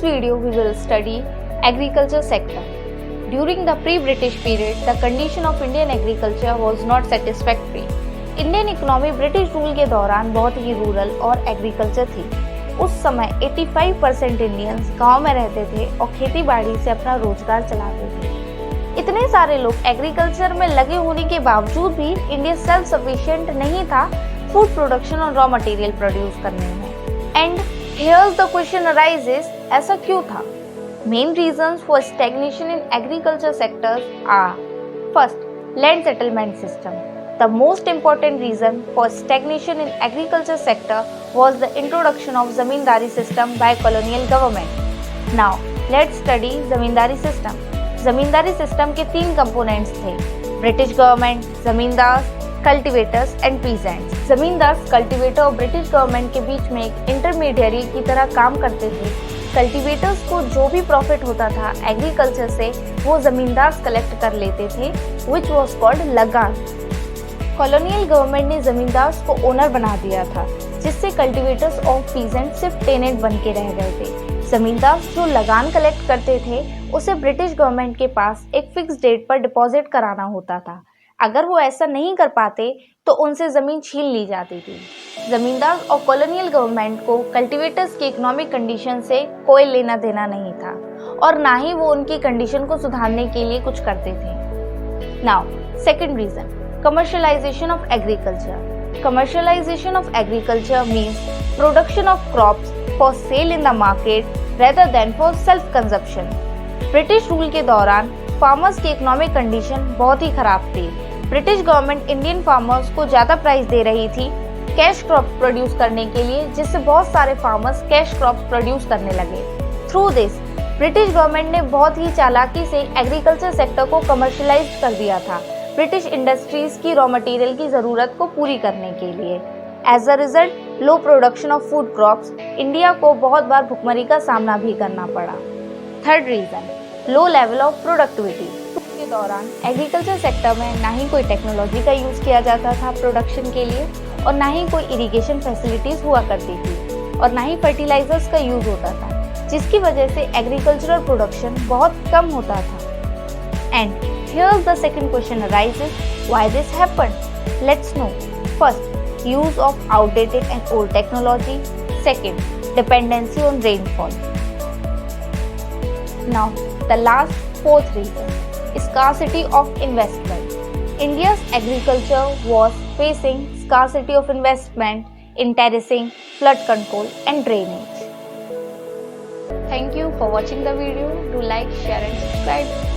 video we will study agriculture sector. During the pre-British period, the condition of Indian agriculture was not satisfactory. Indian economy British rule के दौरान बहुत ही rural और agriculture थी। उस समय 85% Indians गांव में रहते थे और खेती बाड़ी से अपना रोजगार चलाते थे। इतने सारे लोग एग्रीकल्चर में लगे होने के बावजूद भी इंडिया सेल्फ सफिशिएंट नहीं था फूड प्रोडक्शन और रॉ मटेरियल प्रोड्यूस करने में। And here's the question arises, ऐसा क्यों था? Main reasons for stagnation in agriculture sectors are first, land settlement system. The most important reason for stagnation in agriculture sector was the introduction of zamindari system by colonial government. Now, let's study zamindari system. zamindari system के 3 components थे: British government, zamindars, cultivators and peasants. zamindars, cultivator और British government के बीच में एक intermediary की तरह काम करते थे. कल्टिवेटर्स को जो भी प्रॉफिट होता था एग्रीकल्चर से वो जमींदार्स कलेक्ट कर लेते थे, which was called लगान. कॉलोनियल गवर्नमेंट ने जमींदार्स को ओनर बना दिया था, जिससे कल्टीवेटर्स और पीजेंट सिर्फ टेनेंट बन के रह गए थे. जमींदार्स जो लगान कलेक्ट करते थे उसे ब्रिटिश गवर्नमेंट के पास एक फिक्स डेट पर डिपॉजिट कराना होता था. अगर वो ऐसा नहीं कर पाते तो उनसे जमीन छीन ली जाती थी. जमींदार और कॉलोनियल गवर्नमेंट को कल्टीवेटर्स की इकोनॉमिक कंडीशन से कोई लेना देना नहीं था और ना ही वो उनकी कंडीशन को सुधारने के लिए कुछ करते थे. Now second reason, commercialization of agriculture. Commercialization of agriculture means production of crops for sale in the market rather than for self consumption. British rule के दौरान फार्मर्स की इकोनॉमिक कंडीशन बहुत ही खराब थी. ब्रिटिश गवर्नमेंट इंडियन फार्मर्स को ज़्यादा price दे रही थी कैश क्रॉप्स प्रोड्यूस करने के लिए, जिससे बहुत सारे फार्मर्स कैश क्रॉप्स प्रोड्यूस करने लगे. थ्रू दिस ब्रिटिश गवर्नमेंट ने बहुत ही चालाकी से एग्रीकल्चर सेक्टर को कमर्शलाइज कर दिया था ब्रिटिश इंडस्ट्रीज की रॉ मटेरियल की ज़रूरत को पूरी करने के लिए. As a result low production of food crops, India को बहुत बार भुखमरी का सामना भी करना पड़ा. Third reason, low level of productivity. के दौरान एग्रीकल्चर सेक्टर में ना ही कोई टेक्नोलॉजी का यूज़ किया जाता था प्रोडक्शन के लिए और ना ही कोई इरिगेशन फैसिलिटीज़ हुआ करती थी और ना ही फर्टिलाइजर्स का यूज़ होता था, जिसकी वजह से एग्रीकल्चरल प्रोडक्शन बहुत कम होता था. And here's the second question arises, why this happened? Let's know. First, use of outdated and old technology. Second, dependency on rainfall. Now, the last fourth reason, scarcity of investment. India's agriculture was facing scarcity of investment in terracing, flood control and drainage. Thank you for watching the video. Do like, share and subscribe.